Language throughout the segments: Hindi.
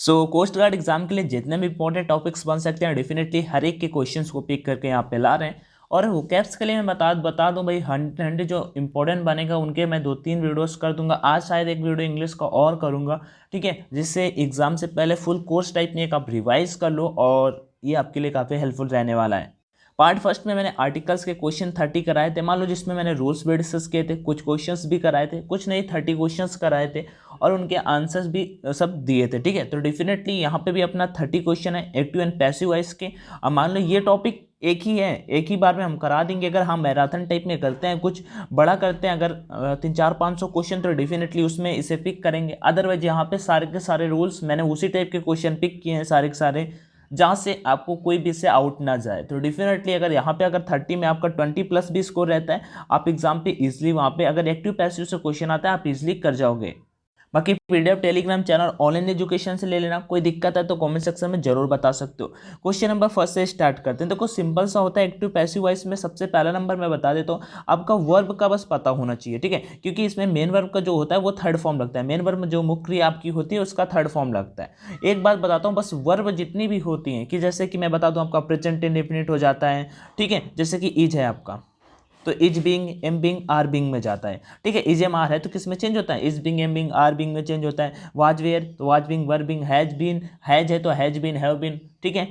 कोस्ट गार्ड एग्जाम के लिए जितने भी इंपॉर्टेंट टॉपिक्स बन सकते हैं डेफिनेटली हर एक के क्वेश्चंस को पिक करके यहाँ पे ला रहे हैं। और वोकैब्स के लिए मैं बता दूं भाई 100 जो इंपॉर्टेंट बनेगा उनके मैं 2-3 वीडियोस कर दूंगा। आज शायद एक वीडियो इंग्लिश का और करूंगा, ठीक है, जिससे एग्जाम से पहले फुल कोर्स टाइप में एक आप रिवाइज कर लो और ये आपके लिए काफ़ी हेल्पफुल रहने वाला है। पार्ट फर्स्ट में मैंने आर्टिकल्स के क्वेश्चन 30 कराए थे, मान लो, जिसमें मैंने रूल्स भी डिस्कस किए थे, कुछ क्वेश्चंस भी कराए थे, कुछ नहीं 30 क्वेश्चंस कराए थे और उनके आंसर्स भी सब दिए थे, ठीक है। तो डेफिनेटली यहाँ पे भी अपना 30 क्वेश्चन है एक्टिव एंड पैसिव वॉइस के। अब मान लो ये टॉपिक एक ही है, एक ही बार में हम करा देंगे। अगर हम मैराथन टाइप में करते हैं, कुछ बड़ा करते हैं, अगर 300-400-500 क्वेश्चन, तो डेफिनेटली उसमें इसे पिक करेंगे। अदरवाइज यहाँ पे सारे के सारे रूल्स मैंने उसी टाइप के क्वेश्चन पिक किए हैं, सारे के सारे, जहाँ से आपको कोई भी से आउट ना जाए। तो डेफिनेटली अगर यहाँ पे अगर 30 में आपका 20+ भी स्कोर रहता है, आप एग्जाम पे इजीली वहाँ पे अगर एक्टिव पैसिव से क्वेश्चन आता है आप इजीली कर जाओगे। बाकी PDF Telegram channel online education से ले लेना। कोई दिक्कत है तो कमेंट सेक्शन में जरूर बता सकते हो। क्वेश्चन नंबर फर्स्ट से स्टार्ट करते हैं। देखो सिंपल सा होता है एक्टिव पैसिव वॉइस में। सबसे पहला नंबर मैं बता देता हूँ, आपका वर्ब का बस पता होना चाहिए, ठीक है, क्योंकि इसमें मेन वर्ब का जो होता है वो थर्ड फॉर्म लगता है। मेन वर्ब में जो मुख्य क्रिया आपकी होती है उसका थर्ड फॉर्म लगता है। एक बात बताता हूँ, बस वर्ब जितनी भी होती हैं, कि जैसे कि मैं बता दूँ आपका प्रेजेंट इंडेफिनिट हो जाता है, ठीक है, जैसे कि इज है आपका, तो is being, am being, are being में जाता है, ठीक है। इज एम आर है तो किस में चेंज होता है, is being, am being, are being में चेंज होता है। वाज वेयर तो was being, were being, has been, has है तो हैज बीन, हैव बीन, ठीक है।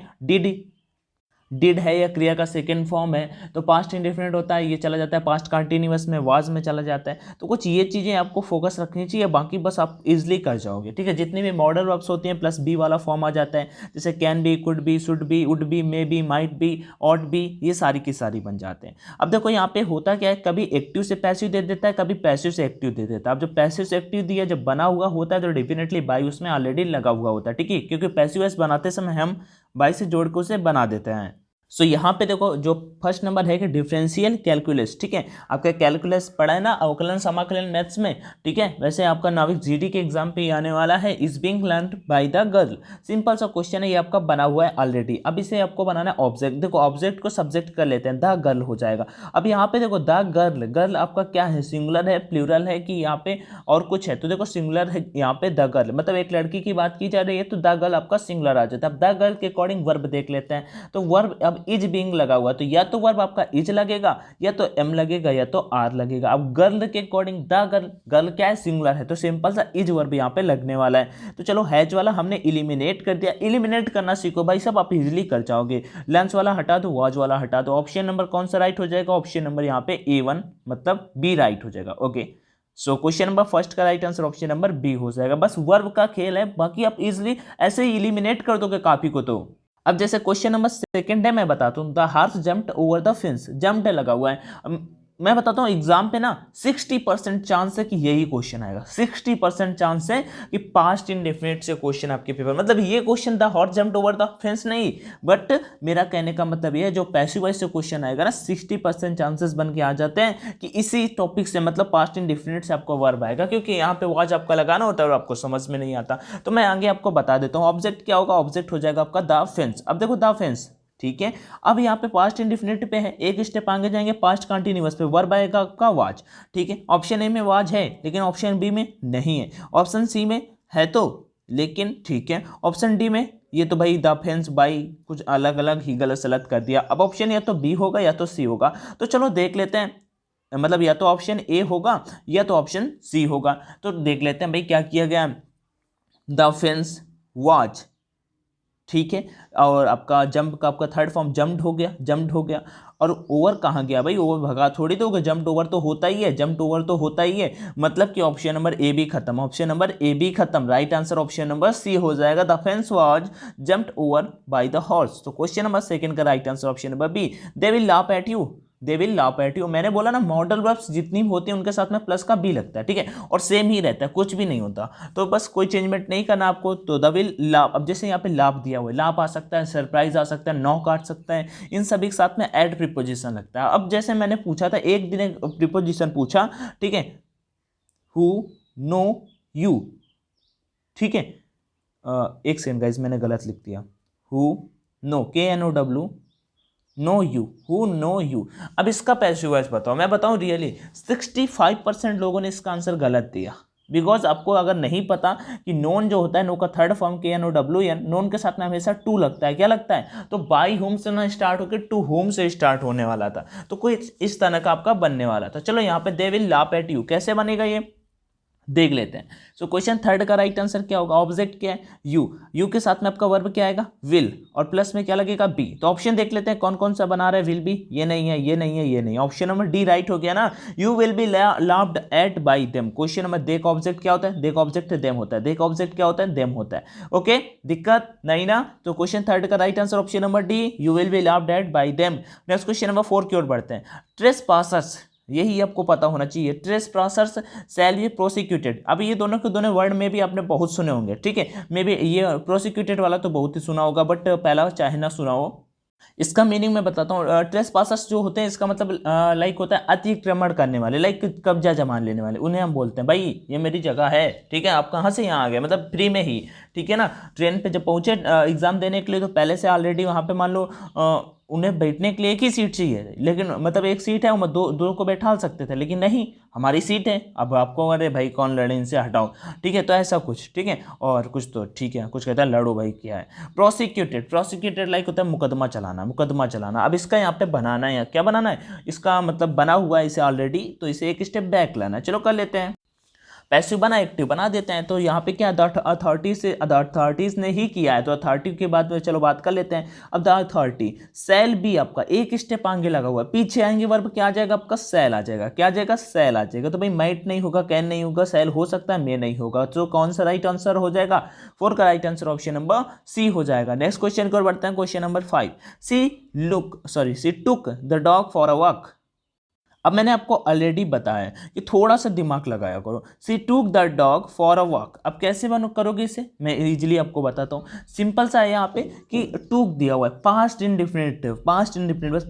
डिड है या क्रिया का सेकेंड फॉर्म है तो पास्ट इंडेफिनिट होता है, ये चला जाता है पास्ट कंटिन्यूअस में, वाज में चला जाता है। तो कुछ ये चीज़ें आपको फोकस रखनी चाहिए, बाकी बस आप इजीली कर जाओगे, ठीक है। जितनी भी मॉडल वर्ब्स होती हैं प्लस बी वाला फॉर्म आ जाता है, जैसे can be, could be, should be, would be, may be, might be, ought be, ये सारी की सारी बन जाते हैं। अब देखो यहाँ पे होता क्या है, कभी एक्टिव से पैसिव दे देता है, कभी पैसिव से एक्टिव दे देता है। अब जब पैसिव से एक्टिव दिया जब बना हुआ होता है तो डेफिनेटली बाई उसमें ऑलरेडी लगा हुआ होता है, ठीक है, क्योंकि पैसिव वॉइस बनाते समय हम बाई से जोड़ के उसे बना देते हैं। सो यहाँ पे देखो जो फर्स्ट नंबर है कि डिफरेंशियल कैलकुलस, ठीक है, आपका कैलकुलस पढ़ा है ना, अवकलन समाकलन मैथ्स में, ठीक है। वैसे आपका नाविक जीडी के एग्जाम पे आने वाला है, is being learned by the girl. Simple सा क्वेश्चन है, ये आपका बना हुआ है ऑलरेडी। अब इसे आपको बनाना है ऑब्जेक्ट। देखो ऑब्जेक्ट को सब्जेक्ट कर लेते हैं, द गर्ल हो जाएगा। अब यहाँ पे देखो द गर्ल, गर्ल आपका क्या है, सिंगुलर है, प्लूरल है, कि यहाँ पे और कुछ है, तो देखो सिंगुलर है यहाँ पे द गर्ल, मतलब एक लड़की की बात की जा रही है तो द गर्ल आपका सिंगुलर आ जाता है। अब द गर्ल के अकॉर्डिंग वर्ब देख लेते हैं, तो वर्ब अब इज बीइंग लगा हुआ, तो या तो वर्ब आपका इज लगेगा, या तो एम लगेगा, या तो आर लगेगा। अब गर्ल के अकॉर्डिंग द गर्ल, गर्ल क्या है, सिंगुलर है, तो सिंपल सा इज वर्ब यहाँ पे लगने वाला है। तो चलो हैज वाला हमने इलिमिनेट कर दिया। इलिमिनेट करना सीखो भाई, सब आप इजीली कर जाओगे। लेंस वाला हटा दो, वाज वाला हटा दो। ऑप्शन नंबर कौन सा राइट हो जाएगा, ऑप्शन नंबर यहाँ पे A1 मतलब बी राइट हो जाएगा। Okay, so question number first का right answer option number B हो जाएगा। बस वर्ब का खेल है, बाकी आप इजीली ऐसे ही इलिमिनेट कर दोगे काफी को। तो अब जैसे क्वेश्चन नंबर सेकंड है, मैं बताता हूँ, the horse jumped over the fence, jumped लगा हुआ है। मैं बताता हूँ एग्जाम पे ना 60% चांस है कि यही क्वेश्चन आएगा। 60% चांस है कि पास्ट इंडेफिनिट से क्वेश्चन आपके पेपर, मतलब ये question the horse jumped over the fence नहीं, बट मेरा कहने का मतलब ये है जो पैसिव वॉइस से क्वेश्चन आएगा ना 60% चांसेस बन के आ जाते हैं कि इसी टॉपिक से, मतलब पास्ट इंडेफिनिट से आपको वर्ब आएगा, क्योंकि यहाँ पे वाज आपका लगाना होता है और आपको समझ में नहीं आता। तो मैं आगे आपको बता देता हूँ ऑब्जेक्ट क्या होगा। ऑब्जेक्ट हो जाएगा आपका द फेंस। अब देखो द फेंस, ठीक है। अब यहाँ पे पास्ट इंडेफिनिट पे है, एक स्टेप आगे जाएंगे पास्ट कंटिन्यूअस पे, वर्ब आएगा आपका वाज, ठीक है। ऑप्शन ए में वाज है लेकिन ऑप्शन बी में नहीं है, ऑप्शन सी में है तो लेकिन, ठीक है, ऑप्शन डी में ये तो भाई द फेंस बाई कुछ अलग अलग ही गलत सलत कर दिया। अब ऑप्शन या तो बी होगा या तो सी होगा, तो चलो देख लेते हैं, मतलब या तो ऑप्शन ए होगा या तो ऑप्शन सी होगा। तो देख लेते हैं भाई क्या किया गया, द फेंस वाज, ठीक है, और आपका जंप का आपका थर्ड फॉर्म जंप्ड हो गया, जंप्ड हो गया। और ओवर कहाँ गया भाई, ओवर भगा थोड़ी तो होगा, जंप्ड ओवर तो होता ही है, जंप्ड ओवर तो होता ही है, मतलब कि ऑप्शन नंबर ए बी खत्म, ऑप्शन नंबर ए बी खत्म। Right answer option number C हो जाएगा, the fence was jumped over by the horse. तो क्वेश्चन नंबर सेकंड का right answer option number B, they will laugh at you, they will laugh at you. मैंने बोला ना मॉडल वर्ब्स जितनी भी होती हैं उनके साथ में प्लस का बी लगता है, ठीक है, और सेम ही रहता है, कुछ भी नहीं होता। तो बस कोई चेंजमेंट नहीं करना आपको। तो द विल लाफ, अब जैसे यहाँ पे लाफ दिया हुआ है, लाफ आ सकता है, सरप्राइज आ सकता है, नॉक आ सकता है, इन सभी के साथ में एड प्रीपोजिशन लगता है। अब जैसे मैंने पूछा था एक दिन, एक प्रीपोजिशन पूछा, ठीक है, हु नो यू, ठीक है, एक सेकंड गाइस मैंने गलत लिख दिया, who know, KNOW, know you, who know you. अब इसका पैसिव वॉइस बताओ, मैं बताऊं रियली 65% लोगों ने इसका आंसर गलत दिया। बिकॉज आपको अगर नहीं पता कि नोन जो होता है, नो का थर्ड फॉर्म KNOWN, नोन के साथ में हमेशा टू लगता है, क्या लगता है, तो बाई होम से ना स्टार्ट होकर टू होम से स्टार्ट होने वाला था, तो कोई इस तरह का आपका बनने वाला था। चलो यहाँ पे दे विल लाफ एट यू, कैसे बनेगा ये देख लेते हैं। सो क्वेश्चन थर्ड का राइट आंसर क्या होगा, ऑब्जेक्ट क्या है, यू के साथ में आपका वर्ब क्या आएगा, विल, और प्लस में क्या लगेगा, बी। तो ऑप्शन देख लेते हैं कौन कौन सा बना रहा है, विल बी, ये नहीं है, ये नहीं है, ये नहीं। ऑप्शन नंबर डी राइट हो गया ना, you will be laughed eight by them. Question number देख ऑब्जेक्ट क्या होता है, देख ऑब्जेक्ट देम होता है, देख ऑब्जेक्ट क्या होता है, देम होता है। ओके, दिक्कत नहीं ना। तो क्वेश्चन थर्ड का right answer option number D, you will be laughed eight by them. Next question number 4 की ओर बढ़ते हैं। ट्रेस पासर्स, यही आपको पता होना चाहिए, trace passers shall be prosecuted. अब ये दोनों के दोनों वर्ड में भी आपने बहुत सुने होंगे, ठीक है, मे बी ये प्रोसिक्यूटेड वाला तो बहुत ही सुना होगा, बट पहला चाहे ना सुना हो। इसका मीनिंग मैं बताता हूँ। ट्रेस पासर्स जो होते हैं, इसका मतलब लाइक होता है अतिक्रमण करने वाले, लाइक कब्जा जमा लेने वाले, उन्हें हम बोलते हैं भाई ये मेरी जगह है, ठीक है, आप कहाँ से यहाँ आ गए, मतलब फ्री में ही, ठीक है ना। ट्रेन पे जब पहुँचे एग्जाम देने के लिए, तो पहले से ऑलरेडी वहाँ पे मान लो उन्हें बैठने के लिए एक ही सीट चाहिए, लेकिन मतलब एक सीट है, वो दो को बैठा सकते थे, लेकिन नहीं, हमारी सीट है, अब आपको अरे भाई कौन लड़े, इनसे हटाओ, ठीक है, तो ऐसा कुछ, ठीक है। और कुछ तो ठीक है, कुछ कहता है लड़ो भाई, क्या है प्रोसिक्यूटेड, प्रोसिक्यूटेड लाइक होता है मुकदमा चलाना, मुकदमा चलाना। अब इसका यहाँ पे बनाना है, क्या बनाना है, इसका मतलब बना हुआ है इसे ऑलरेडी, तो इसे एक स्टेप बैक लाना है। चलो कर लेते हैं, पैसिव बना एक्टिव बना देते हैं। तो यहाँ पे क्या अथॉरिटीज ने ही किया है, तो अथॉरिटी के बाद में चलो बात कर लेते हैं। अब द अथॉरिटी शैल बी, आपका एक स्टेप आगे लगा हुआ है, पीछे आएंगे वर्ब क्या आ जाएगा आपका, शैल आ जाएगा, क्या आ जाएगा, शैल आ जाएगा। तो भाई माइट नहीं होगा, कैन नहीं होगा, शैल हो सकता है, मे नहीं होगा, तो कौन सा राइट आंसर हो जाएगा, 4 का right answer option number C हो जाएगा। नेक्स्ट क्वेश्चन की ओर बढ़ते हैं, question number 5। She took the dog for a walk. अब मैंने आपको ऑलरेडी बताया कि थोड़ा सा दिमाग लगाया करो। She took the dog for a walk, अब कैसे करोगे इसे, मैं इजीली आपको बताता हूँ। सिंपल सा है यहाँ पे कि टूक दिया हुआ है, पास्ट इंडिफिनिटिव, पास्ट इंडिफिनिटिव, बस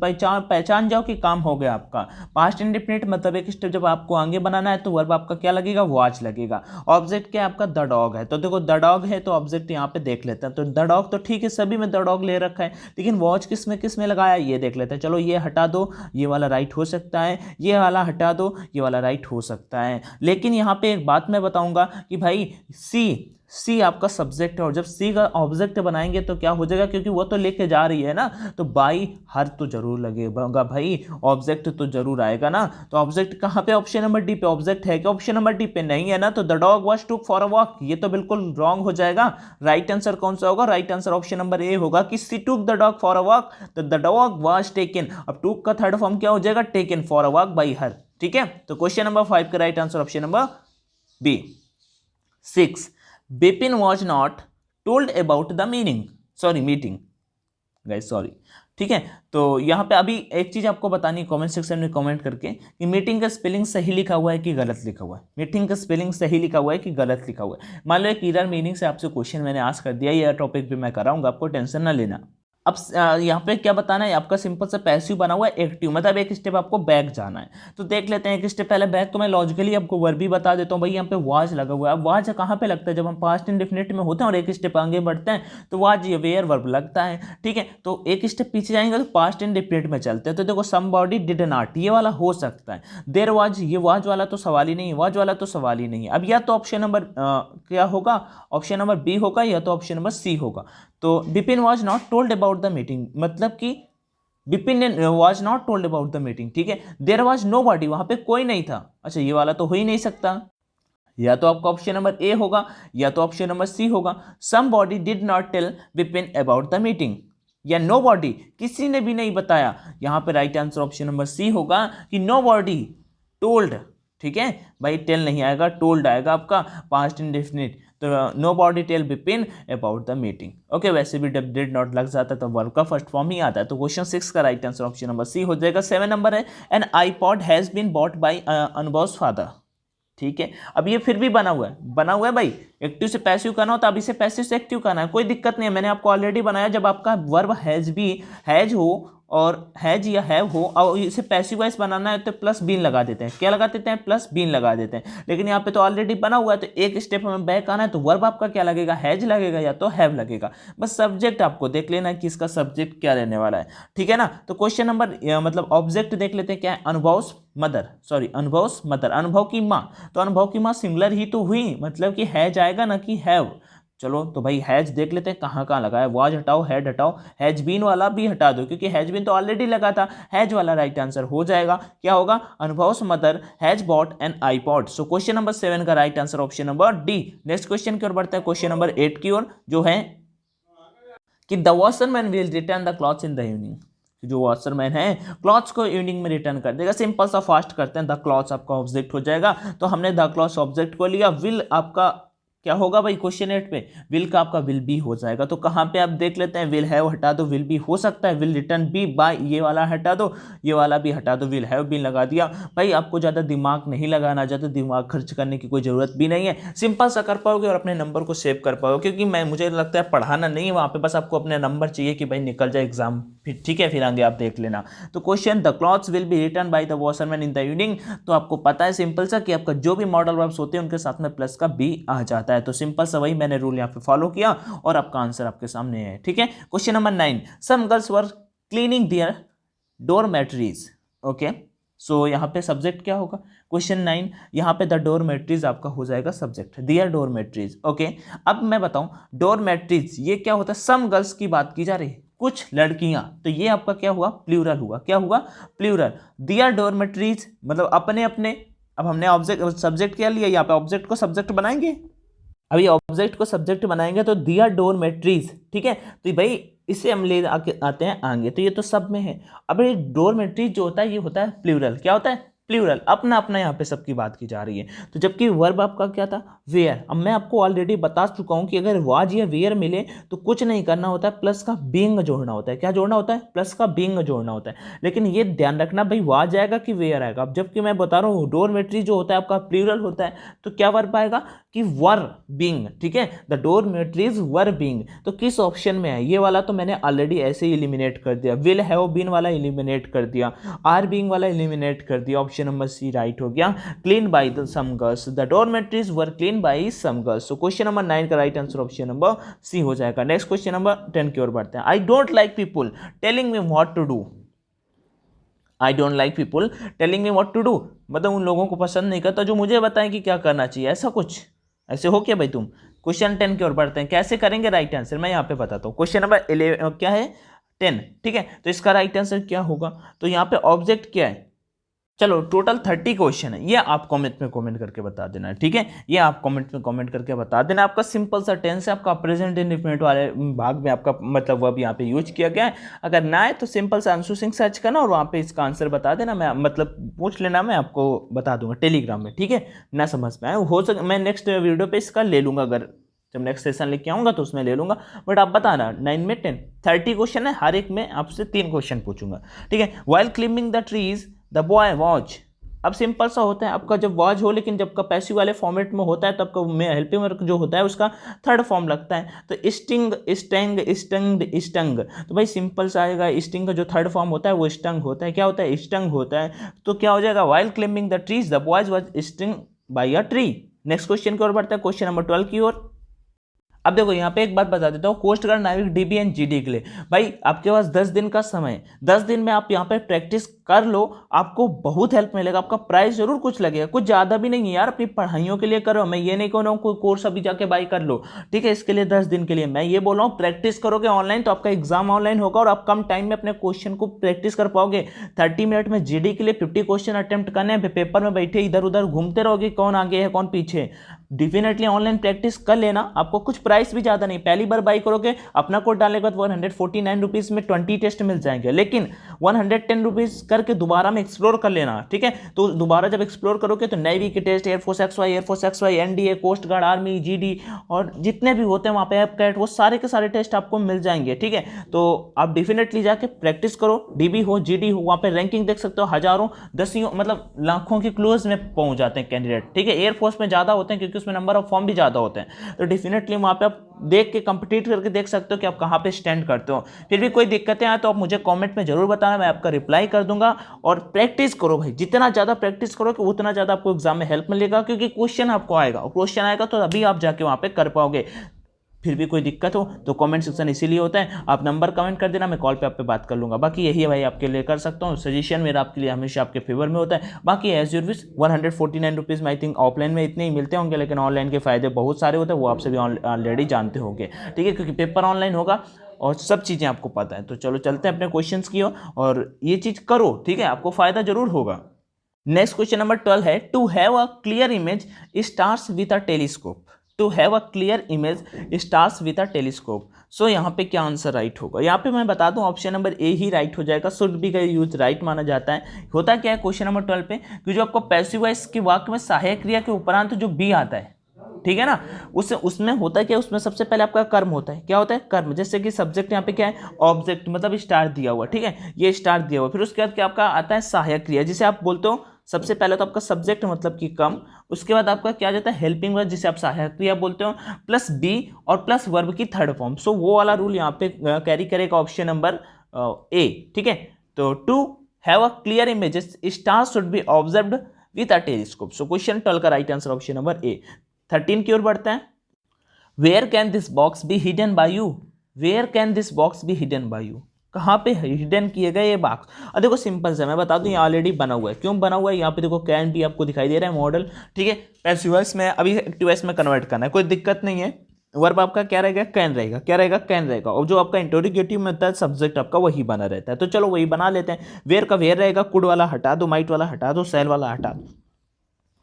पहचान जाओ कि काम हो गया आपका। पास्ट इंडिफिनिट मतलब एक स्टेप जब आपको आगे बनाना है, तो वर्ब आपका क्या लगेगा, वॉच लगेगा। ऑब्जेक्ट क्या है आपका, द डॉग है, तो देखो द डॉग है, तो ऑब्जेक्ट यहाँ पे देख लेते हैं। तो द डॉग तो ठीक है, सभी में द डॉग ले रखा है, लेकिन वॉच किस में लगाया, ये देख लेते हैं। चलो ये हटा दो, ये वाला राइट हो सकता है, ये वाला हटा दो, ये वाला राइट हो सकता है। लेकिन यहाँ पे एक बात मैं बताऊंगा कि भाई सी आपका सब्जेक्ट है, और जब सी का ऑब्जेक्ट बनाएंगे तो क्या हो जाएगा, क्योंकि वो तो लेके जा रही है ना, तो बाई हर तो जरूर लगेगा भाई, ऑब्जेक्ट तो जरूर आएगा ना। तो ऑब्जेक्ट कहाँ पे, ऑप्शन नंबर डी पे ऑब्जेक्ट है क्या, ऑप्शन नंबर डी पे नहीं है ना, तो द डॉग वाज टूक फॉर अ वॉक, ये तो बिल्कुल रॉन्ग हो जाएगा। राइट आंसर कौन सा होगा, right answer option number A होगा कि she took the dog for a walk, तो द डॉग वाज टेकन। अब टूक का थर्ड फॉर्म क्या हो जाएगा, taken for a walk by her, ठीक है। तो क्वेश्चन नंबर 5 का right answer option number B. 6 Bipin was not told about the meeting guys, sorry, ठीक है। तो यहाँ पे अभी एक चीज आपको बतानी, कमेंट सेक्शन में कमेंट करके कि मीटिंग का स्पेलिंग सही लिखा हुआ है कि गलत लिखा हुआ है, मीटिंग का स्पेलिंग सही लिखा हुआ है कि गलत लिखा हुआ है। मान लो एक एरर मीनिंग से आपसे क्वेश्चन मैंने आस्क कर दिया, ये टॉपिक पे मैं कराऊंगा, आपको टेंशन ना लेना। अब यहाँ पे क्या बताना है आपका, सिंपल सा पैसिव बना हुआ है एक्टिव, मतलब एक स्टेप आपको बैक जाना है। तो देख लेते हैं एक स्टेप पहले बैक, तो मैं लॉजिकली आपको वर्ब भी बता देता हूँ भाई, यहाँ पे वाज लगा हुआ है। अब वाज कहाँ पे लगता है, जब हम पास्ट इंडेफिनिट में होते हैं और एक स्टेप आगे बढ़ते हैं, तो वाज ये वेयर वर्ब लगता है, ठीक है। तो एक स्टेप पीछे जाएंगे तो पास्ट इंडेफिनिट में चलते हैं, तो देखो समबॉडी डिड नॉट, ये वाला हो सकता है। देयर वाज, ये वाज वाला तो सवाल ही नहीं है, वाज वाला तो सवाल ही नहीं है। अब या तो ऑप्शन नंबर क्या होगा, ऑप्शन नंबर बी होगा, या तो ऑप्शन नंबर सी होगा। तो Bipin was not told about the meeting, मतलब कि बिपिन ने was not told about the meeting, ठीक है। देयर वॉज नो बॉडी, वहां पे कोई नहीं था। अच्छा, ये वाला तो हो ही नहीं सकता, या तो आपका ऑप्शन नंबर ए होगा, या तो ऑप्शन नंबर सी होगा। Somebody did not tell Bipin about the meeting, या नो बॉडी, किसी ने भी नहीं बताया। यहां पे right answer option number C होगा कि नो बॉडी टोल्ड, ठीक है भाई, टेल नहीं आएगा, टोल्ड आएगा आपका पास्ट इंडेफिनिट। तो nobody tell Bipin about the meeting. Okay, वैसे भी जब डिड नॉट लग जाता है तो वर्ब का फर्स्ट फॉर्म ही आता है। तो क्वेश्चन 6 का right answer option number C हो जाएगा। 7 नंबर है, an iPod has been bought by अनुभव's फादर, ठीक है। अब ये फिर भी बना हुआ है भाई, एक्टिव से पैसिव करना हो तो अभी से पैसिव से एक्टिव करना है, कोई दिक्कत नहीं है। मैंने आपको ऑलरेडी बनाया, जब आपका वर्ब हैज हो और हैज या हैव हो और इसे पैसिव वॉइस बनाना है तो प्लस बीन लगा देते हैं। क्या लगा देते हैं? प्लस बीन लगा देते हैं। लेकिन यहाँ पे तो ऑलरेडी बना हुआ है, तो एक स्टेप हमें बैक आना है, तो वर्ब आपका क्या लगेगा? हैज लगेगा या तो हैव लगेगा। बस सब्जेक्ट आपको देख लेना है कि इसका सब्जेक्ट क्या रहने वाला है, ठीक है ना। तो क्वेश्चन नंबर मतलब ऑब्जेक्ट देख लेते हैं क्या है? अनुभव मदर, सॉरी अनुभव मदर, अनुभव की माँ। तो अनुभव की माँ सिंगुलर ही तो हुई, मतलब कि हैज आएगा ना कि हैव। चलो तो भाई हैज देख लेते हैं कहाँ कहाँ लगा है। वाज हटाओ, हैड हटाओ, हैज बीन वाला भी हटा दो क्योंकि हैज बीन तो ऑलरेडी लगा था। हैज वाला राइट आंसर हो जाएगा। क्या होगा? अनुभव mother has bot N iPod. So question number 7 का right answer option number D. Next question की ओर बढ़ता है, क्वेश्चन नंबर 8 की ओर, जो है कि the washerman will return the clothes in the evening. जो वॉशरमैन है क्लॉथ्स को इवनिंग में रिटर्न कर देगा। सिंपल सा फास्ट करते हैं, द क्लॉथ्स आपका ऑब्जेक्ट हो जाएगा। तो हमने द क्लॉथ्स ऑब्जेक्ट को लिया। विल आपका क्या होगा भाई? क्वेश्चन 8 पे विल का आपका विल बी हो जाएगा। तो कहाँ पे आप देख लेते हैं, विल हैव हटा दो, विल बी हो सकता है, विल रिटर्न बी बाय, ये वाला हटा दो, ये वाला भी हटा दो, विल हैव बीन लगा दिया। भाई आपको ज़्यादा दिमाग नहीं लगाना, ज़्यादा दिमाग खर्च करने की कोई ज़रूरत भी नहीं है। सिंपल सा कर पाओगे और अपने नंबर को सेव कर पाओगे, क्योंकि मुझे लगता है पढ़ाना नहीं है वहाँ पे, बस आपको अपने नंबर चाहिए कि भाई निकल जाए एग्जाम, फिर ठीक है, फिर आगे आप देख लेना। तो question the clothes will be return by the washerman in the evening. तो आपको पता है सिंपल सा कि आपका जो भी मॉडल वर्ब्स होते हैं उनके साथ में प्लस का बी आ जाता है। तो सिंपल सा वही मैंने रूल यहाँ पे फॉलो किया और आपका आंसर आपके सामने है, ठीक है। Question number 9, some girls were cleaning their dormitories. Okay, so यहाँ पे सब्जेक्ट क्या होगा? क्वेश्चन 9, यहाँ पे द डोरमेट्रीज आपका हो जाएगा सब्जेक्ट, दियर डोरमेट्रीज। ओके, अब मैं बताऊं डोरमेट्रीज ये क्या होता है? सम गर्ल्स की बात की जा रही है, कुछ लड़कियां, तो ये आपका क्या हुआ? प्लूरल हुआ। क्या हुआ? प्लूरल। दियर डोरमेट्रीज मतलब अपने अपने। अब हमने ऑब्जेक्ट सब्जेक्ट क्या लिया? यहाँ पे ऑब्जेक्ट को सब्जेक्ट बनाएंगे। अभी ऑब्जेक्ट को सब्जेक्ट बनाएंगे तो दियर डोरमेट्रीज, ठीक है। तो भाई इसे हम ले आते हैं आगे, तो ये तो सब में है। अब ये डोरमेट्रीज जो होता है ये होता है प्लूरल। क्या होता है? प्लूरल। अपना अपना यहाँ पे सबकी बात की जा रही है। तो जबकि वर्ब आपका क्या था? वेयर। अब मैं आपको ऑलरेडी बता चुका हूँ कि अगर वाज या वेयर मिले तो कुछ नहीं करना होता है, प्लस का बीइंग जोड़ना होता है। क्या जोड़ना होता है? प्लस का बीइंग जोड़ना होता है। लेकिन ये ध्यान रखना भाई वाज आएगा कि वेयर आएगा। अब जबकि मैं बता रहा हूँ डोरमेट्री जो होता है आपका प्लूरल होता है, तो क्या वर्ब आएगा कि वर बीइंग, ठीक है। The dormitories were being. तो किस ऑप्शन में है? ये वाला तो मैंने ऑलरेडी ऐसे ही एलिमिनेट कर दिया। विल हैव बीन वाला एलिमिनेट कर दिया, आर बीइंग वाला एलिमिनेट कर दिया। ऑप्शन नंबर सी राइट हो गया। Clean by the some girls, the dormitories were clean by some girls. So question number 9 का right answer option number C हो जाएगा। नेक्स्ट क्वेश्चन नंबर 10 की ओर बढ़ते हैं। I don't like people telling me what to do. I don't like people telling me what to do मतलब उन लोगों को पसंद नहीं करता जो मुझे बताएं कि क्या करना चाहिए। ऐसा कुछ ऐसे हो क्या भाई तुम? क्वेश्चन 10 की ओर बढ़ते हैं। कैसे करेंगे राइट आंसर मैं यहाँ पे बताता हूँ। क्वेश्चन नंबर 11 क्या है? 10, ठीक है। तो इसका राइट आंसर क्या होगा? तो यहाँ पे ऑब्जेक्ट क्या है? चलो टोटल 30 क्वेश्चन है, ये आप कमेंट में कमेंट करके बता देना है, ठीक है। ये आप कमेंट में कमेंट करके बता देना। आपका सिंपल सा टेंस है, आपका प्रेजेंट इंडेफिनिट वाले भाग में आपका मतलब वर्ब यहाँ पे यूज किया गया है। अगर ना है तो सिंपल सा अंशु सिंह सर्च करना और वहाँ पे इसका आंसर बता देना। मैं मतलब पूछ लेना, मैं आपको बता दूंगा टेलीग्राम में, ठीक है। ना समझ में आए हो सके मैं नेक्स्ट वीडियो पे इसका ले लूँगा, अगर जब नेक्स्ट सेशन लेके आऊँगा तो उसमें ले लूँगा। बट आप बताना 9 में 10 30 क्वेश्चन है, हर एक में आपसे 3 क्वेश्चन पूछूंगा, ठीक है। While climbing the trees the boy watch. अब सिंपल सा होता है आपका जब वॉच हो, लेकिन जब का पैसिव वाले फॉर्मेट में होता है तब का में हेल्पिंग वर्क जो होता है उसका थर्ड फॉर्म लगता है। तो स्टिंग, स्टेंग, स्टंग्ड, स्टंग। तो भाई सिंपल सा आएगा, स्टिंग का जो थर्ड फॉर्म होता है वो स्टंग होता है। क्या होता है? स्टंग होता है। तो क्या हो जाएगा? While climbing the trees the boys was sting by a tree. Next question की ओर बढ़ता है, क्वेश्चन नंबर 12 की ओर। अब देखो यहाँ पे एक बात बता देता हूँ, कोस्ट गार्ड नाविक डीबी एंड जीडी के लिए भाई आपके पास 10 दिन का समय, 10 दिन में आप यहाँ पे प्रैक्टिस कर लो, आपको बहुत हेल्प मिलेगा। आपका प्राइस जरूर कुछ लगेगा, कुछ ज़्यादा भी नहीं है यार, अपनी पढ़ाइयों के लिए करो। मैं ये नहीं कह रहा हूँ कोई कोर्स अभी जाके बाई कर लो, ठीक है। इसके लिए 10 दिन के लिए मैं ये बोल रहा हूँ प्रैक्टिस करोगे ऑनलाइन तो आपका एग्जाम ऑनलाइन होगा और आप कम टाइम में अपने क्वेश्चन को प्रैक्टिस कर पाओगे। 30 मिनट में जीडी के लिए 50 क्वेश्चन अटेम्प्ट करने हैं, पेपर में बैठे इधर उधर घूमते रहोगे कौन आगे है कौन पीछे। डेफिनेटली ऑनलाइन प्रैक्टिस कर लेना, आपको कुछ प्राइस भी ज़्यादा नहीं, पहली बार बाई करोगे अपना कोड डालने के बाद 149 रुपीज़ में 20 टेस्ट मिल जाएंगे, लेकिन 110 रुपीज़ करके दोबारा में एक्सप्लोर कर लेना, ठीक है। तो दोबारा जब एक्सप्लोर करोगे तो नेवी के test, air force XY, NDA, coast guard, army, GD और जितने भी होते हैं वहाँ पे एप कैट, वो सारे के सारे टेस्ट आपको मिल जाएंगे, ठीक है। तो आप डेफिनेटली जाके प्रैक्टिस करो, डीबी हो जीडी हो, वहाँ पे रैंकिंग देख सकते हो, हजारों दसियों मतलब लाखों के क्लोज में पहुँच जाते हैं कैंडिडेट, ठीक है। एयरफोर्स में ज़्यादा होते हैं क्योंकि उसमें नंबर ऑफ फॉर्म भी ज़्यादा होते हैं, तो डेफिनेटली वहाँ पे आप देख के कंप्लीट करके देख सकते हो कि आप कहाँ पे स्टैंड करते हो। फिर भी कोई दिक्कतें आए तो आप मुझे कमेंट में जरूर बताना, मैं आपका रिप्लाई कर दूंगा। और प्रैक्टिस करो भाई, जितना ज़्यादा प्रैक्टिस करो कि उतना ज़्यादा आपको एग्जाम में हेल्प मिलेगा, क्योंकि क्वेश्चन आपको आएगा और क्वेश्चन आएगा तो अभी आप जाके वहाँ पे कर पाओगे। फिर भी कोई दिक्कत हो तो कमेंट सेक्शन इसीलिए होता है, आप नंबर कमेंट कर देना, मैं कॉल पे आप पे बात कर लूँगा। बाकी यही है भाई आपके लिए कर सकता हूँ, सजेशन मेरा आपके लिए हमेशा आपके फेवर में होता है। बाकी एज यूर विश 149 रुपीज़ में आई थिंक ऑफलाइन में इतने ही मिलते होंगे, लेकिन ऑनलाइन के फ़ायदे बहुत सारे होते हैं, वो आप सभी ऑलरेडी जानते होंगे, ठीक है, क्योंकि पेपर ऑनलाइन होगा और सब चीज़ें आपको पता है। तो चलो चलते हैं अपने क्वेश्चंस की ओर, और ये चीज़ करो, ठीक है, आपको फ़ायदा जरूर होगा। नेक्स्ट क्वेश्चन नंबर 12 है, to have a clear image stars with a telescope. To have a clear image stars with a telescope. So यहाँ पे क्या आंसर राइट होगा? यहाँ पे मैं बता दूं ऑप्शन नंबर ए ही राइट हो जाएगा, शुड बी का यूज राइट माना जाता है। होता क्या है क्वेश्चन नंबर 12 पे कि जो आपको पैसिव वॉइस के वाक्य में सहायक क्रिया के उपरांत जो बी आता है, ठीक है ना, उसमें होता है क्या, उसमें सबसे पहले आपका कर्म होता है। क्या होता है? कर्म। जैसे कि सब्जेक्ट यहाँ पे क्या है, ऑब्जेक्ट, मतलब स्टार दिया हुआ, ठीक है, ये स्टार दिया हुआ। फिर उसके बाद क्या आपका आता है, सहायक क्रिया, जिसे आप बोलते हो सबसे पहले तो आपका सब्जेक्ट मतलब कि कम, उसके बाद आपका क्या जाता है, हेल्पिंग वर्ब, जिसे आप सहायक क्रिया बोलते हो, प्लस बी और प्लस वर्ब की थर्ड फॉर्म। सो वो वाला रूल यहाँ पे कैरी करेगा ऑप्शन नंबर ए, ठीक है। तो to have a clear images stars should be observed with a telescope. So question 12 का right answer option number A. 13 की ओर बढ़ते हैं। Where can this box be hidden by you? Where can this box be hidden by you? कहाँ पे हिडन किए गए ये बॉक्स? अब देखो सिंपल से मैं बता दूं, ये ऑलरेडी बना हुआ है। क्यों बना हुआ है? यहाँ पे देखो कैन भी आपको दिखाई दे रहा है मॉडल, ठीक है। पैसिव वॉइस में अभी एक्टिव वॉइस में कन्वर्ट करना है, कोई दिक्कत नहीं है। वर्ब आपका क्या रहेगा, कैन रहेगा। क्या रहेगा? कैन रहेगा। और जो आपका इंटरोगेटिव में होता है सब्जेक्ट आपका वही बना रहता है। तो चलो वही बना लेते हैं। वेयर का वेयर रहेगा, कुड वाला हटा दो, माइट वाला हटा दो, सेल वाला हटा दो,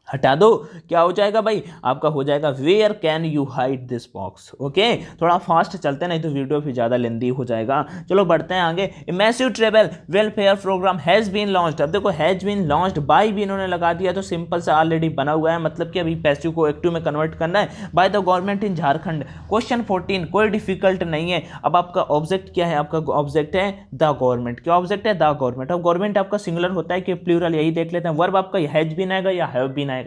हटा दो। क्या हो जाएगा भाई? आपका हो जाएगा where can you hide this box. Okay, थोड़ा फास्ट चलते हैं नहीं तो वीडियो फिर ज़्यादा लेंदी हो जाएगा। चलो बढ़ते हैं आगे। A massive travel welfare programme has been launched. अब देखो हैज़ बीन लॉन्च्ड, बाय भी इन्होंने लगा दिया तो सिंपल से ऑलरेडी बना हुआ है, मतलब कि अभी पैसिव को एक्टिव में कन्वर्ट करना है। By the government in Jharkhand. Question 14 कोई डिफिकल्ट नहीं है। अब आपका ऑब्जेक्ट क्या है? आपका ऑब्जेक्ट है द गवर्नमेंट। क्या ऑब्जेक्ट है? The government. अब गवर्नमेंट आपका सिंगुलर होता है कि प्लूरल, यही देख लेते हैं। वर्ब आपका हैज बीन आएगा या हैव बीन आएगा?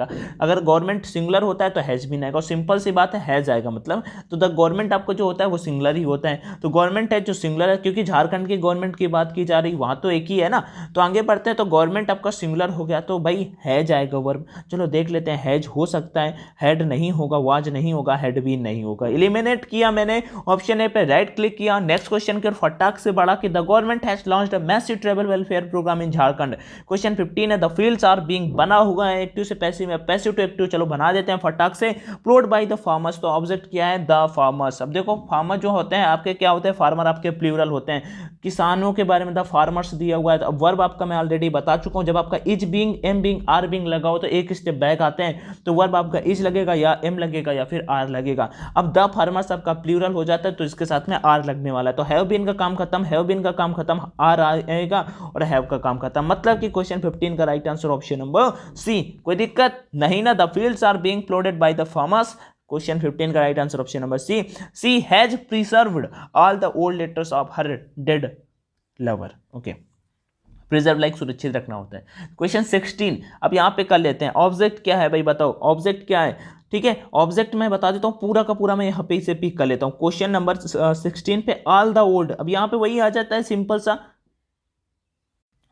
अगर गवर्नमेंट सिंगुलर होता है तो हैज बीन आएगा, और सिंपल सी बात है हैज आएगा मतलब। तो द गवर्नमेंट आपको जो होता है वो सिंगुलर ही होता है। तो गवर्नमेंट है जो सिंगुलर है, क्योंकि झारखंड की गवर्नमेंट की बात की जा रही, वहां तो एक ही है ना। तो आगे बढ़ते हैं। तो गवर्नमेंट आपका सिंगुलर हो गया तो भाई हैज आएगा वर्ब। चलो देख लेते हैं। हैज हो सकता है, हैड नहीं होगा, वाज नहीं होगा, हैड बीन नहीं होगा। एलिमिनेट किया मैंने, ऑप्शन ए पे राइट क्लिक किया। नेक्स्ट क्वेश्चन की ओर फटाक से बढ़ा कि the government has launched a massive tribal welfare programme in Jharkhand. Question 15 है, द फील्ड्स आर बीइंग, बना हुआ है एक्टिव से पैसिव में, पैसिव टू एक्टिव। चलो बना देते हैं फटाक से। प्लोड बाय द फार्मर्स, तो ऑब्जेक्ट क्या है? The farmers. अब देखो फार्मर जो होते हैं आपके क्या होते हैं? फार्मर आपके प्लूरल होते हैं। किसानों के बारे में द फार्मर्स दिया हुआ है। तो अब वर्ब आपका मैं ऑलरेडी बता चुका हूं, जब आपका is being, am being, are being लगा हो तो एक स्टेप बैक आते हैं। तो वर्ब आपका इज लगेगा या एम लगेगा या फिर आर लगेगा। अब द फार्मर्स आपका प्लूरल हो जाता है तो इसके साथ में आर लगने वाला है। तो हैव बीन का काम खत्म, हैव बीन का काम खत्म, आर आएगा और हैव का काम खत्म। मतलब कि क्वेश्चन 15 का right answer option number C. कोई दिक्कत नहीं ना? The fields are being ploughed by the farmers. Question 15 का right answer option number C. She has preserved all the old letters of her dead lover. Okay, preserve like सुरक्षित रखना होता है। क्वेश्चन 16 अब यहां पे कर लेते हैं। ऑब्जेक्ट क्या है भाई? बताओ ऑब्जेक्ट क्या है? ठीक है, ऑब्जेक्ट मैं बता देता हूं पूरा का पूरा, मैं यहाँ पे इसे पिक कर लेता हूं। क्वेश्चन नंबर 16 पे ऑल द ओल्ड, अब यहाँ पे वही आ जाता है सिंपल सा।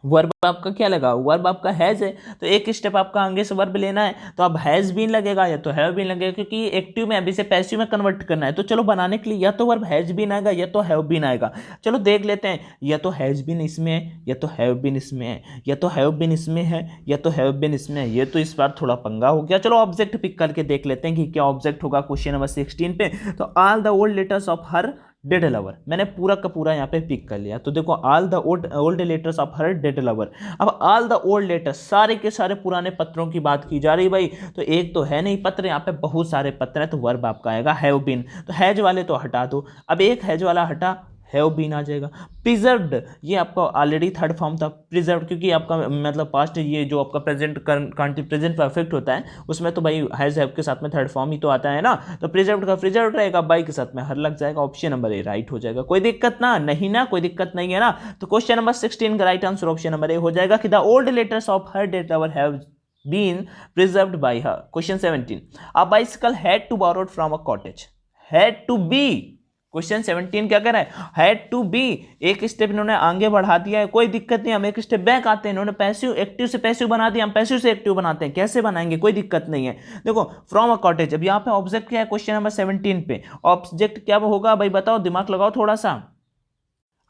वर्ब आपका क्या लगा? वर्ब आपका हैज है, तो एक स्टेप आपका आगे से वर्ब लेना है। तो अब हैज बीन लगेगा या तो हैव बीन लगेगा, क्योंकि एक्टिव में अभी से पैसिव में कन्वर्ट करना है। तो चलो बनाने के लिए या तो वर्ब हैज बीन आएगा या तो हैव बीन आएगा। चलो देख लेते हैं, या तो हैज बीन इसमें है या तो हैव बीन इसमें है, या तो हैव बीन इसमें है या तो हैव बीन इसमें है। ये तो इस बार थोड़ा पंगा हो गया। चलो ऑब्जेक्ट पिक करके देख लेते हैं कि क्या ऑब्जेक्ट होगा क्वेश्चन नंबर 16 पे। तो all the old letters of her dead lover, मैंने पूरा का पूरा यहाँ पे पिक कर लिया। तो देखो all the old letters of her dead lover. अब ऑल द ओल्ड लेटर्स, सारे के सारे पुराने पत्रों की बात की जा रही भाई। तो एक तो है नहीं पत्र, यहाँ पे बहुत सारे पत्र हैं। तो वर्ब आपका आएगा हैव बीन। तो हैज वाले तो हटा दो। अब एक हैज वाला हटा, हैव बीन आ जाएगा। प्रिजर्व्ड, ये आपका ऑलरेडी थर्ड फॉर्म था प्रिजर्व्ड, क्योंकि आपका मतलब पास्ट, ये जो आपका प्रेजेंट प्रेजेंट परफेक्ट होता है उसमें तो भाई हैज हैव के साथ में थर्ड फॉर्म ही तो आता है ना। तो प्रिजर्व्ड का प्रिजर्व्ड रहेगा, बाई के साथ में हर लग जाएगा। ऑप्शन नंबर ए राइट हो जाएगा। कोई दिक्कत ना? नहीं ना, कोई दिक्कत नहीं है ना। तो क्वेश्चन नंबर 16 का राइट आंसर ऑप्शन नंबर ए हो जाएगा कि the old letters of her dead lover have been preserved by her. Question 17 a bicycle had to borrowed from a cottage, had to be. Question 17 क्या कह रहा है, हैड टू बी, एक स्टेप इन्होंने आगे बढ़ा दिया है, कोई दिक्कत नहीं, हम एक स्टेप बैक आते हैं, इन्होंने पैसिव एक्टिव से पैसिव बना दिया, हम पैसिव से एक्टिव बनाते हैं, कैसे बनाएंगे, कोई दिक्कत नहीं है। देखो फ्रॉम अ कॉटेज, अब यहाँ पे ऑब्जेक्ट क्या है क्वेश्चन नंबर 17 पे, ऑब्जेक्ट क्या होगा भाई बताओ, दिमाग लगाओ थोड़ा सा।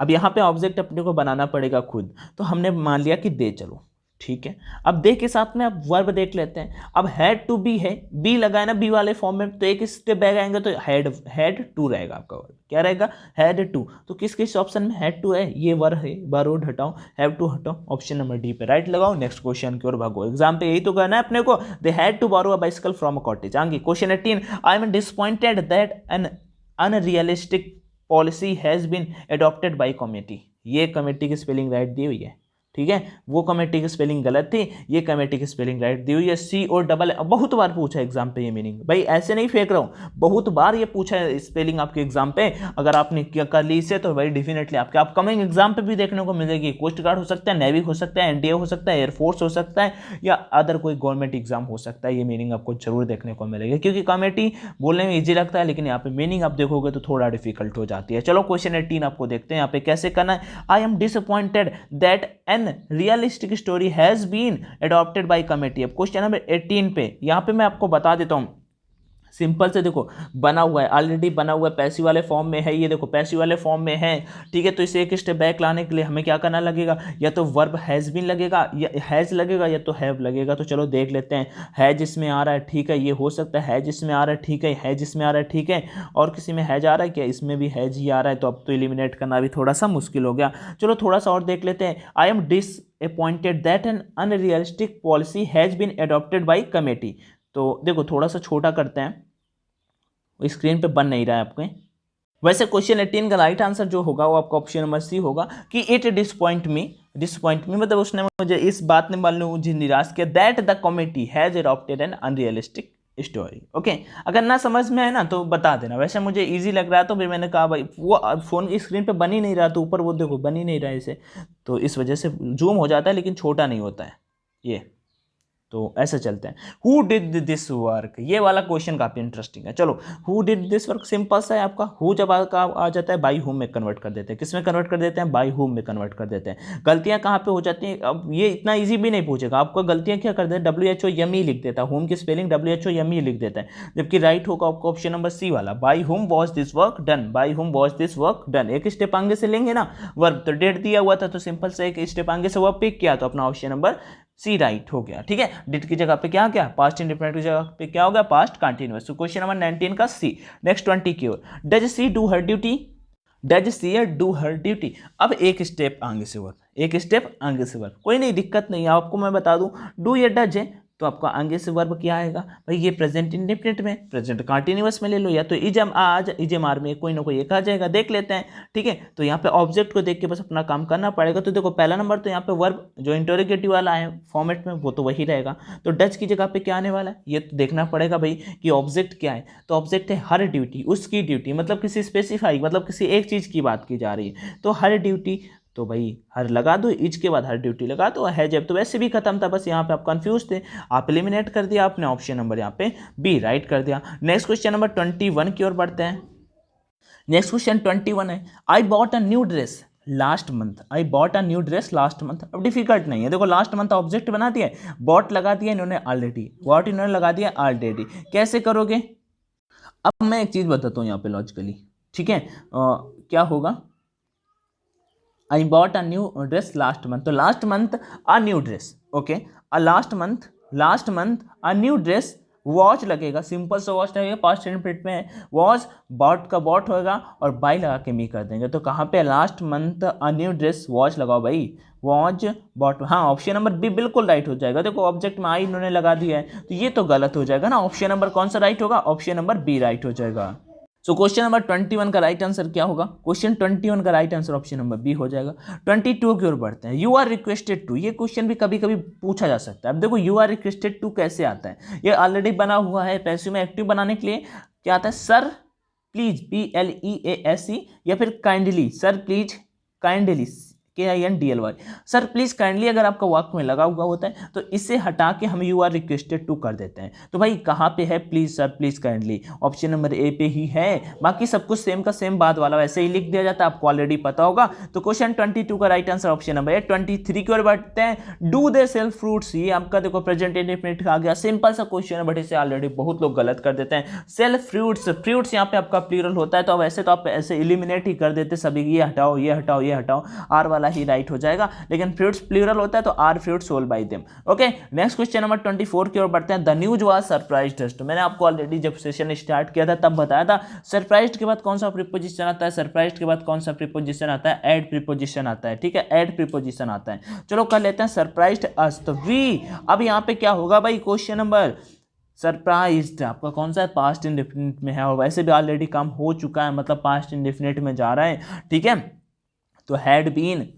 अब यहाँ पे ऑब्जेक्ट अपने को बनाना पड़ेगा खुद, तो हमने मान लिया कि दे, चलो ठीक है। अब दे के साथ में अब वर्ब देख लेते हैं। अब हैड टू बी है, बी लगाए ना बी वाले फॉर्म में, तो एक स्टेप बैक आएंगे तो हैड टू रहेगा आपका वर्ब, क्या रहेगा, हैड टू। तो किस किस ऑप्शन में हैड टू है, ये वर्ब है, वर्ड हटाओ, हैव टू हटाओ, ऑप्शन नंबर डी पे राइट लगाओ, नेक्स्ट क्वेश्चन की ओर भागो। एग्जाम पे यही तो करना है अपने को, they had to borrow a bicycle from a cottage. आगे question 18, I am disappointed that an unrealistic policy has been adopted by committee. ये कमेटी की स्पेलिंग राइट दी हुई है, ठीक है, वो कमेटी की स्पेलिंग गलत थी, ये कमेटी की स्पेलिंग राइट दी हुई है, सी और डबल। बहुत बार पूछा एग्जाम पे ये मीनिंग, भाई ऐसे नहीं फेंक रहा हूँ, बहुत बार ये पूछा है स्पेलिंग आपके एग्जाम पे। अगर आपने क्या कर ली इसे तो भाई डेफिनेटली आपके अपकमिंग एग्जाम पे भी देखने को मिलेगी। कोस्ट गार्ड हो सकता है, नेवी हो सकता है, एनडीए हो सकता है, एयरफोर्स हो सकता है, या अदर कोई गवर्नमेंट एग्जाम हो सकता है, ये मीनिंग आपको जरूर देखने को मिलेगी। क्योंकि कमेटी बोलने में ईजी लगता है, लेकिन यहाँ पे मीनिंग आप देखोगे तो थोड़ा डिफिकल्ट हो जाती है। चलो क्वेश्चन 18 आपको देखते हैं यहाँ पे कैसे करना है। I am disappointed that an realistic story has been adopted by committee. अब क्वेश्चन नंबर 18 पे यहाँ पे मैं आपको बता देता हूँ, सिंपल से देखो बना हुआ है, ऑलरेडी बना हुआ है, पैसिव वाले फॉर्म में है, ये देखो पैसिव वाले फॉर्म में है, ठीक है। तो इसे एक स्टेप बैक लाने के लिए हमें क्या करना लगेगा, या तो वर्ब हैज़ बीन लगेगा, या हैज़ लगेगा, या तो हैव लगेगा। तो चलो देख लेते हैं, हैज इसमें आ रहा है, ठीक है, ये हो सकता है हैज इसमें आ रहा है, ठीक है, हैज इसमें आ रहा है, ठीक है, और किसी में हैज आ रहा है क्या, इसमें भी हैज ही आ रहा है, तो अब तो एलिमिनेट करना भी थोड़ा सा मुश्किल हो गया। चलो थोड़ा सा और देख लेते हैं। I am disappointed that an unrealistic policy has been adopted by committee. तो देखो थोड़ा सा छोटा करते हैं, स्क्रीन पे बन नहीं रहा है आपके। वैसे क्वेश्चन 18 का राइट आंसर जो होगा वो आपका ऑप्शन नंबर सी होगा कि इट डिसअपॉइंट मी मतलब उसने मुझे इस बात ने मुझे निराश किया, that the committee has adopted N unrealistic story. Okay, अगर ना समझ में आए ना तो बता देना। वैसे मुझे इजी लग रहा है तो फिर मैंने कहा भाई वो फोन की स्क्रीन पे बन ही नहीं रहा, तो ऊपर वो देखो बन ही नहीं रहा है इसे, तो इस वजह से जूम हो जाता है लेकिन छोटा नहीं होता है ये, तो ऐसे चलते हैं। हु डिड दिस वर्क, ये वाला क्वेश्चन काफी इंटरेस्टिंग है। चलो who did this work simple सा है आपका, हु जब आ जाता है बाई हुम में कन्वर्ट कर देते हैं, किस में कन्वर्ट कर देते हैं, बाई हुम में कन्वर्ट कर देते हैं। गलतियां कहाँ पे हो जाती हैं, अब ये इतना इजी भी नहीं पूछेगा आपको, गलतियां क्या कर देते हैं, WHOME लिख देता है, होम की स्पेलिंग WHOME लिख देता है, जबकि राइट होगा आपको ऑप्शन नंबर सी वाला, बाई हुम was this work done, by हुम वॉज दिस वर्क डन। एक स्टेप आगे से लेंगे ना वर्ब, तो डेट दिया हुआ था तो सिंपल से एक स्टेप आगे से वर्ब पिक किया, तो अपना ऑप्शन नंबर सी राइट हो गया, ठीक है। डिड की जगह पे क्या क्या, पास्ट इंडेफिनिट की जगह पे क्या हो गया, पास्ट कंटीन्यूअस। तो क्वेश्चन नंबर 19 का सी। नेक्स्ट 20 की ओर, does she do her duty, does she do her duty. अब एक स्टेप आगे से वर्ब, एक स्टेप आगे से वर्ब, कोई नहीं दिक्कत नहीं है आपको, मैं बता दूं डू या डज है तो आपका आगे से वर्ब क्या आएगा भाई, ये प्रेजेंट इंडेफिनिट में, प्रेजेंट कंटीन्यूअस में ले लो, या तो इजम आज इजम आर में कोई ना कोई एक आ जाएगा, देख लेते हैं, ठीक है। तो यहाँ पे ऑब्जेक्ट को देख के बस अपना काम करना पड़ेगा। तो देखो पहला नंबर तो यहाँ पे वर्ब जो इंटरोगेटिव वाला है फॉर्मेट में वो तो वही रहेगा, तो डज की जगह पे क्या आने वाला है ये तो देखना पड़ेगा भाई कि ऑब्जेक्ट क्या है। तो ऑब्जेक्ट है हर ड्यूटी, उसकी ड्यूटी मतलब किसी स्पेसिफाई, मतलब किसी एक चीज़ की बात की जा रही है, तो हर ड्यूटी, तो भाई हर लगा दो, इज के बाद हर ड्यूटी लगा दो, है जब तो वैसे भी खत्म था, बस यहाँ पे आप कंफ्यूज थे, आप एलिमिनेट कर दिया आपने, ऑप्शन नंबर यहाँ पे बी राइट कर दिया। नेक्स्ट क्वेश्चन नंबर 21 की ओर बढ़ते हैं। नेक्स्ट क्वेश्चन 21 है, आई bought a new dress last month, I bought a new dress last month. अब डिफिकल्ट नहीं है, देखो लास्ट मंथ ऑब्जेक्ट बना दिया, बॉट लगा दिया इन्होंने ऑलरेडी, वॉट इन्होंने लगा दिया ऑलरेडी, कैसे करोगे। अब मैं एक चीज बताता हूँ यहाँ पे लॉजिकली, ठीक है, क्या होगा, I bought a new dress last month, तो last month a new dress, okay, last month a new dress, watch लगेगा, सिंपल सा वॉच लगेगा, पास्ट इंडेफिनिट में वॉच, बॉट का बॉट होगा और बाई लगा के मी कर देंगे, तो कहाँ पे last month a new dress watch लगाओ भाई, वॉच बॉट, हाँ ऑप्शन नंबर बी बिल्कुल राइट हो जाएगा। देखो ऑब्जेक्ट में आई इन्होंने लगा दिया है तो ये तो गलत हो जाएगा ना, ऑप्शन नंबर कौन सा राइट होगा, ऑप्शन नंबर बी राइट हो जाएगा। सो क्वेश्चन नंबर 21 का राइट आंसर क्या होगा, क्वेश्चन 21 का right answer option number B हो जाएगा। 22 की ओर बढ़ते हैं, यू आर रिक्वेस्टेड टू, ये क्वेश्चन भी कभी कभी पूछा जा सकता है। अब देखो यू आर रिक्वेस्टेड टू कैसे आता है, ये ऑलरेडी बना हुआ है, पैसिव में एक्टिव बनाने के लिए क्या आता है, सर प्लीज PLEASE, या फिर kindly, sir please kindly KINDLY। Sir please kindly अगर आपका वाक्य में लगा हुआ होता है तो इसे हटा के हम यू आर रिक्वेस्टेड टू कर देते हैं। तो भाई कहाँ पे है please sir, please kindly, option number ए पे ही है। बाकी सब कुछ सेम का सेम बाद वाला वैसे ही लिख दिया जाता है, आपको ऑलरेडी पता होगा। तो क्वेश्चन 22 का राइट आंसर ऑप्शन नंबर ए। 23 की ओर बढ़ते हैं। डू दे सेल फ्रूट्स, ये आपका देखो प्रेजेंट इंडेफिनिट आ गया, सिंपल सा क्वेश्चन है बट इसे ऑलरेडी बहुत लोग गलत कर देते हैं। सेल फ्रूट्स, फ्रूट्स यहाँ पे आपका प्लूरल होता है, तो वैसे तो आप ऐसे एलिमिनेट ही कर देते सभी, ये हटाओ ये हटाओ ये हटाओ, आर वाला ही राइट हो जाएगा। लेकिन फ्रूट्स प्लूरल होता है तो are fruits sold by them. Okay, next question number 24 की ओर बढ़ते हैं। द न्यूज वाज सरप्राइज्ड, तो मैंने आपको ऑलरेडी जब सेशन स्टार्ट किया था तब बताया था सरप्राइज्ड के बाद कौन सा प्रीपोजिशन आता है, सरप्राइज्ड के बाद कौन सा प्रीपोजिशन आता है, ऐड प्रीपोजिशन आता है। ठीक है, ऐड प्रीपोजिशन आता है। चलो कर लेते हैं सरप्राइज्ड अस, तो वी, अब यहाँ पे क्या होगा भाई, क्वेश्चन नंबर सरप्राइज्ड आपका कौन सा है, पास्ट इंडेफिनिट में है, और वैसे भी ऑलरेडी काम हो चुका है, मतलब पास्ट इंडेफिनिट में जा रहा है। ठीक है, तो हैड बीन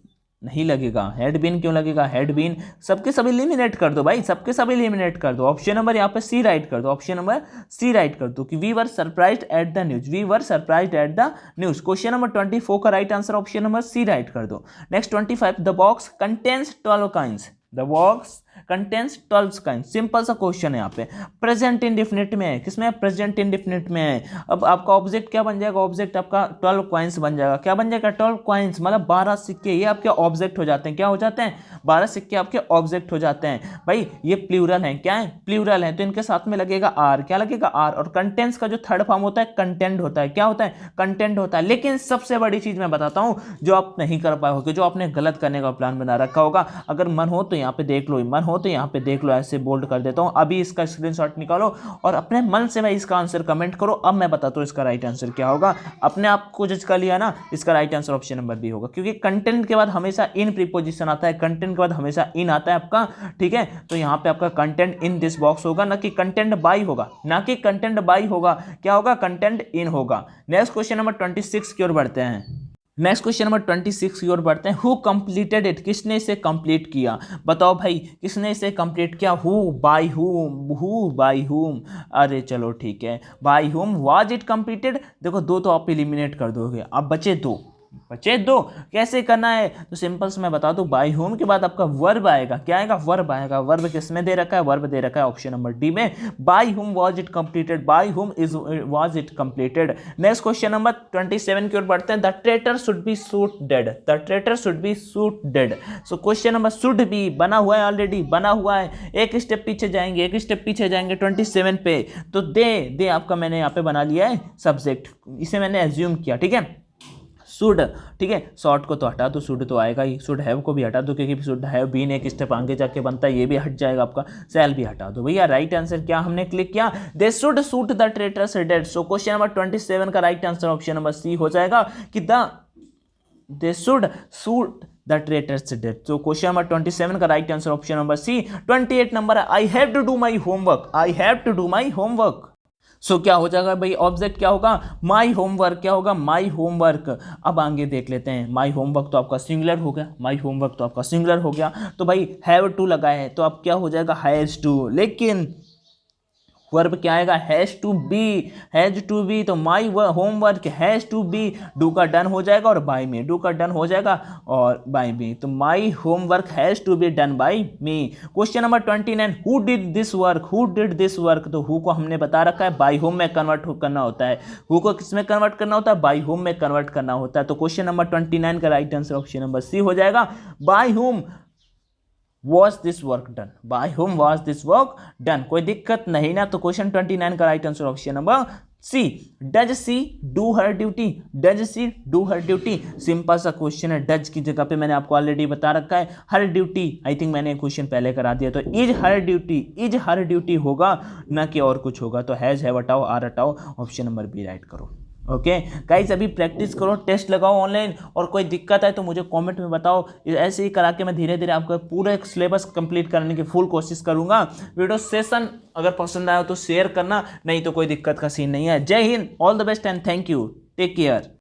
नहीं लगेगा, हैड बीन क्यों लगेगा, हैड बीन सबके सब एलिमिनेट कर दो भाई, सबके सब एलिमिनेट कर दो। ऑप्शन नंबर यहाँ पे सी राइट कर दो, ऑप्शन नंबर सी राइट कर दो कि we were surprised at the news, we were surprised at the news. Question number 24 का right answer option number C write कर दो। Next 25, the box contains 12 coins, the box contains 12 coins, simple सा क्वेश्चन है यहाँ पे, प्रेजेंट इंडेफिनिट में है, किसमें, प्रेजेंट इंडेफिनिट में है। अब आपका ऑब्जेक्ट क्या बन जाएगा, ऑब्जेक्ट आपका 12 कॉइंस बन जाएगा, क्या बन जाएगा, 12 कॉइंस मतलब 12 सिक्के, ये आपके ऑब्जेक्ट हो जाते हैं, क्या हो जाते हैं, 12 सिक्के आपके ऑब्जेक्ट हो जाते हैं। भाई ये प्लूरल है, क्या है, प्लूरल है, तो इनके साथ में लगेगा आर, क्या लगेगा, आर। और कंटेंट्स का जो थर्ड फॉर्म होता है कंटेंट होता है, क्या होता है, कंटेंट होता है। लेकिन सबसे बड़ी चीज मैं बताता हूं जो आप नहीं कर पाए होगे, जो आपने गलत करने का प्लान बना रखा होगा, अगर मन हो तो यहाँ पे देख लो, मन हो तो यहाँ पे देख लो, ऐसे बोल्ड कर देता हूं, अभी इसका स्क्रीनशॉट निकालो और अपने मन से भाई इसका आंसर कमेंट करो। अब मैं बताता हूं इसका राइट आंसर क्या होगा, अपने आप को जज कर लिया ना, इसका right answer option number B होगा, क्योंकि कंटेंट के बाद हमेशा इन प्रीपोजिशन आता है, कंटेंट के बाद हमेशा इन आता है आपका। ठीक है, तो यहाँ पे आपका कंटेंट इन दिस बॉक्स होगा, ना कि कंटेंट बाई होगा, ना कि कंटेंट बाई होगा, क्या होगा, कंटेंट इन होगा। नेक्स्ट क्वेश्चन नंबर 26 की ओर बढ़ते हैं। नेक्स्ट क्वेश्चन नंबर 26 की ओर बढ़ते हैं। हु कंप्लीटेड इट, किसने इसे कंप्लीट किया, बताओ भाई किसने इसे कंप्लीट किया, who by whom, who by whom, अरे चलो ठीक है, by whom was it completed. देखो दो तो आप एलिमिनेट कर दोगे, अब बचे दो, बचे दो, कैसे करना है, तो सिंपल से मैं बता दूं, बाय होम के बाद आपका वर्ब आएगा, क्या आएगा, वर्ब आएगा। वर्ब किसमें दे रखा है, वर्ब दे रखा है ऑप्शन नंबर डी में, by whom was it completed, by whom is was it completed. Next question number 27 की ओर बढ़ते हैं। The traitor should be shoot dead, the traitor should be shoot dead. So question number should be बना हुआ है, ऑलरेडी बना हुआ है, एक स्टेप पीछे जाएंगे, एक स्टेप पीछे जाएंगे 27 पे, तो दे आपका मैंने यहाँ पे बना लिया है सब्जेक्ट, इसे मैंने एज्यूम किया। ठीक है, शुड, ठीक है, शॉर्ट को तो हटा दो, शुड तो आएगा ही, शुड हैव को भी हटा दो, क्योंकि शुड हैव बीन एक स्टेप आगे जाके बनता है, ये भी हट जाएगा आपका, शैल भी हटा दो। भैया राइट आंसर क्या हमने क्लिक किया, they should shoot the traitors dead. So question number 27 का right answer option number C हो जाएगा कि they should shoot the traitors dead. So question number 27 का right answer option number C. 28 number है, I have to do my homework, I have to do my homework. So क्या हो जाएगा भाई, ऑब्जेक्ट क्या होगा, माई होमवर्क, क्या होगा, माई होमवर्क। अब आगे देख लेते हैं, माई होमवर्क तो आपका सिंगुलर हो गया, माई होमवर्क तो आपका सिंगुलर हो गया, तो भाई हैव टू लगा है तो अब क्या हो जाएगा, हैज टू। लेकिन वर्ब क्या आएगा, हैज टू बी, तो my homework has to be, do का डन हो जाएगा और बाय मी, डू का डन हो जाएगा और बाय मी, तो my homework has to be done by me. Question number 29, who did this work, who did this work, तो हु को हमने बता रखा है बाय होम में कन्वर्ट करना होता है, हु को किस में कन्वर्ट करना होता है, बाय होम में कन्वर्ट करना होता है। तो क्वेश्चन नंबर 29 का right answer option number C हो जाएगा, by whom was this work done, by whom was this work done। कोई दिक्कत नहीं ना, तो क्वेश्चन 29 का right answer option number C. Does she do her duty, does she do her duty, simple सा क्वेश्चन है, डज की जगह पे मैंने आपको ऑलरेडी बता रखा है हर ड्यूटी, आई थिंक मैंने क्वेश्चन पहले करा दिया, तो इज हर ड्यूटी होगा, ना कि और कुछ होगा। तो हैज हैव हटाओ, आर हटाओ, ऑप्शन नंबर बी राइट करो। ओके गाइस, अभी प्रैक्टिस करो, टेस्ट लगाओ ऑनलाइन, और कोई दिक्कत है तो मुझे कमेंट में बताओ, ऐसे ही करा के मैं धीरे धीरे आपका पूरा सिलेबस कंप्लीट करने की फुल कोशिश करूंगा। वीडियो सेशन अगर पसंद आया तो शेयर करना, नहीं तो कोई दिक्कत का सीन नहीं है। Jai Hind, all the best and thank you, take care.